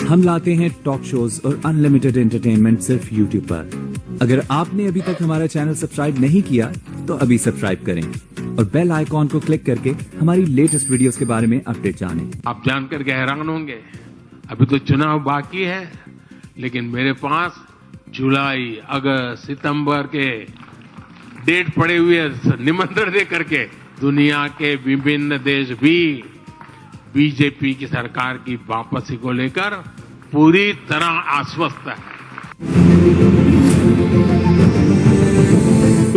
हम लाते हैं talk shows और अनलिमिटेड एंटरटेनमेंट सिर्फ यूट्यूब पर। अगर आपने अभी तक हमारा चैनल सब्सक्राइब नहीं किया तो अभी सब्सक्राइब करें और बेल आइकॉन को क्लिक करके हमारी लेटेस्ट वीडियोस के बारे में अपडेट जानें। आप जानकर के हैरान होंगे, अभी तो चुनाव बाकी है, लेकिन मेरे पास जुलाई, अगस्त, सितंबर के डेट पड़े हुए निमंत्रण दे करके दुनिया के विभिन्न देश भी बीजेपी की सरकार की वापसी को लेकर पूरी तरह आश्वस्त है।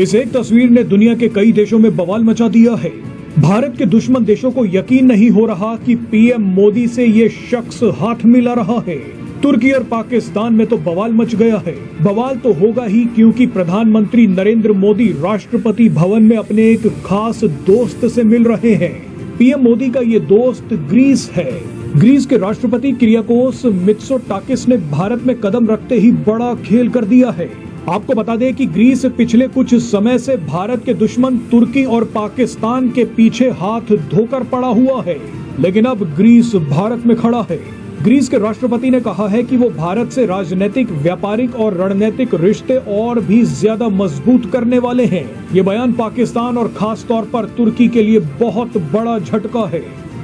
इस एक तस्वीर ने दुनिया के कई देशों में बवाल मचा दिया है। भारत के दुश्मन देशों को यकीन नहीं हो रहा कि पीएम मोदी से ये शख्स हाथ मिला रहा है। तुर्की और पाकिस्तान में तो बवाल मच गया है। बवाल तो होगा ही क्योंकि प्रधानमंत्री नरेंद्र मोदी राष्ट्रपति भवन में अपने एक खास दोस्त से मिल रहे हैं। पीएम मोदी का ये दोस्त ग्रीस है। ग्रीस के राष्ट्रपति किरियाकोस मित्सोटाकिस ने भारत में कदम रखते ही बड़ा खेल कर दिया है। आपको बता दें कि ग्रीस पिछले कुछ समय से भारत के दुश्मन तुर्की और पाकिस्तान के पीछे हाथ धोकर पड़ा हुआ है, लेकिन अब ग्रीस भारत में खड़ा है। ग्रीस के राष्ट्रपति ने कहा है कि वो भारत से राजनीतिक, व्यापारिक और रणनीतिक रिश्ते और भी ज्यादा मजबूत करने वाले हैं। ये बयान पाकिस्तान और खास तौर पर तुर्की के लिए बहुत बड़ा झटका है।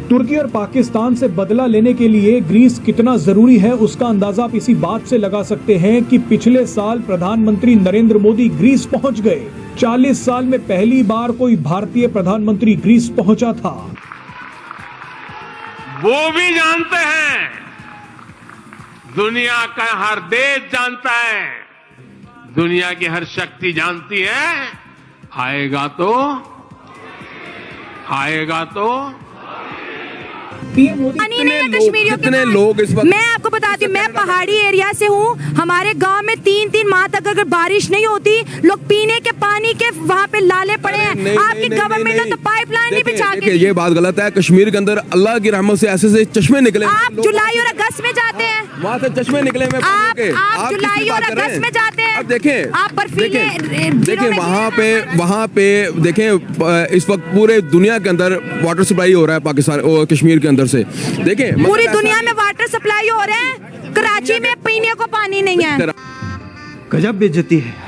तुर्की और पाकिस्तान से बदला लेने के लिए ग्रीस कितना जरूरी है उसका अंदाजा आप इसी बात से लगा सकते हैं कि पिछले साल प्रधानमंत्री नरेंद्र मोदी ग्रीस पहुंच गए। 40 साल में पहली बार कोई भारतीय प्रधानमंत्री ग्रीस पहुंचा था। वो भी जानते हैं, दुनिया का हर देश जानता है, दुनिया की हर शक्ति जानती है, आएगा तो कितने लोग इस वक्त, मैं आपको बताती हूँ, मैं पहाड़ी एरिया से हूँ। हमारे गांव में 3-3 माह तक अगर बारिश नहीं होती, लोग पीने के पानी के वहाँ पे लाले पड़े हैं। आपकी गवर्नमेंट ने तो पाइपलाइन नहीं बिछा के। ये बात गलत है। कश्मीर के अंदर अल्लाह की रहमत से ऐसे चश्मे निकले। आप जुलाई और अगस्त में जाते हैं, वहाँ से चश्मे निकले। आप जुलाई और अगस्त में जाते हैं। अब देखें, आप बर्फीले वहाँ पे देखें, इस वक्त पूरे दुनिया के अंदर वाटर सप्लाई हो रहा है पाकिस्तान और कश्मीर के अंदर से। देखें, पूरी दुनिया में वाटर सप्लाई हो रहे हैं, कराची में पीने को पानी नहीं है। गजब बेइज्जती है।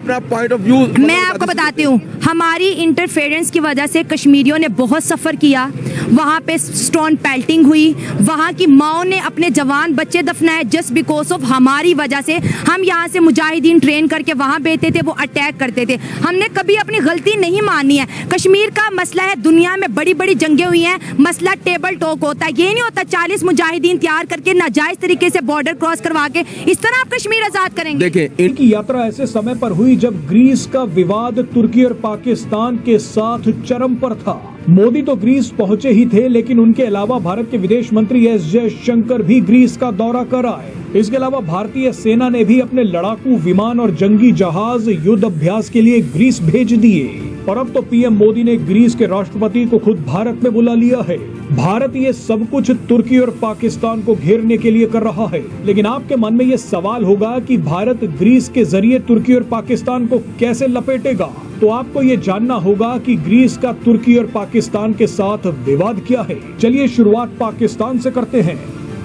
पॉइंट ऑफ व्यू मैं आपको बताती हूँ, हमारी इंटरफेरेंस की वजह से कश्मीरियों ने बहुत सफर किया। वहाँ पे स्टोन पेल्टिंग हुई, वहाँ की माओ ने अपने जवान बच्चे दफनाए जस्ट बिकॉज ऑफ हमारी वजह से। हम यहाँ से मुजाहिदीन ट्रेन करके वहाँ भेजते थे, वो अटैक करते थे। हमने कभी अपनी गलती नहीं मानी है। कश्मीर का मसला है, दुनिया में बड़ी बड़ी जंगें हुई हैं, मसला टेबल टॉक होता है। ये नहीं होता 40 मुजाहिदीन तैयार करके नाजायज तरीके से बॉर्डर क्रॉस करवा के इस तरह आप कश्मीर आजाद करेंगे। देखें, इनकी यात्रा ऐसे समय पर हुई जब ग्रीस का विवाद तुर्की और पाकिस्तान के साथ चरम पर था। मोदी तो ग्रीस पहुंचे ही थे, लेकिन उनके अलावा भारत के विदेश मंत्री एस जयशंकर भी ग्रीस का दौरा कर आए। इसके अलावा भारतीय सेना ने भी अपने लड़ाकू विमान और जंगी जहाज युद्ध अभ्यास के लिए ग्रीस भेज दिए। और अब तो पीएम मोदी ने ग्रीस के राष्ट्रपति को खुद भारत में बुला लिया है। भारत ये सब कुछ तुर्की और पाकिस्तान को घेरने के लिए कर रहा है, लेकिन आपके मन में ये सवाल होगा कि भारत ग्रीस के जरिए तुर्की और पाकिस्तान को कैसे लपेटेगा। तो आपको ये जानना होगा कि ग्रीस का तुर्की और पाकिस्तान के साथ विवाद क्या है। चलिए शुरुआत पाकिस्तान से करते हैं।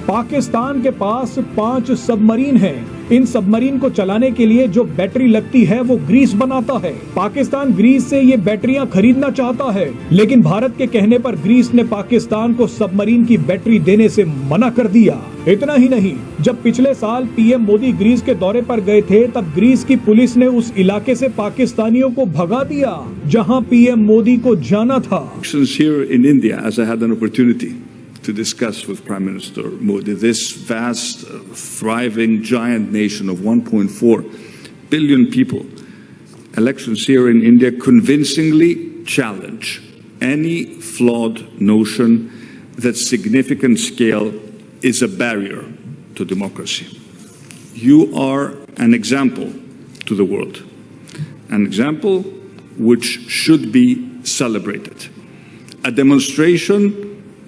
पाकिस्तान के पास 5 सबमरीन हैं। इन सबमरीन को चलाने के लिए जो बैटरी लगती है वो ग्रीस बनाता है। पाकिस्तान ग्रीस से ये बैटरियां खरीदना चाहता है, लेकिन भारत के कहने पर ग्रीस ने पाकिस्तान को सबमरीन की बैटरी देने से मना कर दिया। इतना ही नहीं, जब पिछले साल पीएम मोदी ग्रीस के दौरे पर गए थे, तब ग्रीस की पुलिस ने उस इलाके से पाकिस्तानियों को भगा दिया जहां पीएम मोदी को जाना था। To discuss with Prime Minister Modi, this vast, thriving, giant nation of 1.4 billion people. Elections here in India convincingly challenge any flawed notion that significant scale is a barrier to democracy. You are an example to the world, an example which should be celebrated, a demonstration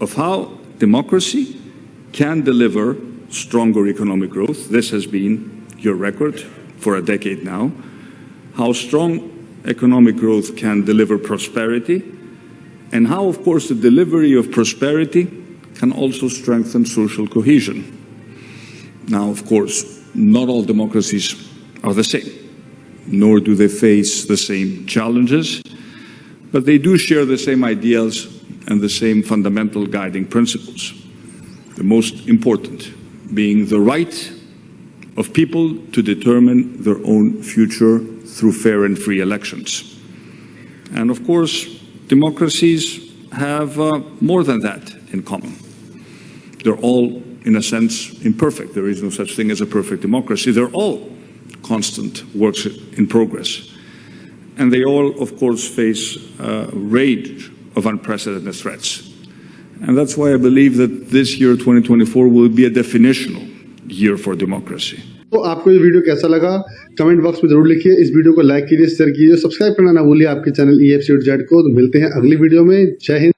of how democracy can deliver stronger economic growth. This has been your record for a decade now. How strong economic growth can deliver prosperity, and how, of course, the delivery of prosperity can also strengthen social cohesion. Now, of course, not all democracies are the same, nor do they face the same challenges, but they do share the same ideals and the same fundamental guiding principles. The most important being the right of people to determine their own future through fair and free elections. And of course, democracies have more than that in common. They're all, in a sense, imperfect. There is no such thing as a perfect democracy. They're all constant works in progress. And they all, of course, face a range of unprecedented threats. And that's why I believe that this year, 2024, will be a definitional year for democracy. तो आपको ये video कैसा लगा comment box में जरूर लिखिए। इस video को लाइक कीजिए, शेयर कीजिए, सब्सक्राइब करना ना भूलिए आपके चैनल EFC.Z को। तो मिलते हैं अगली वीडियो में। जय हिंद।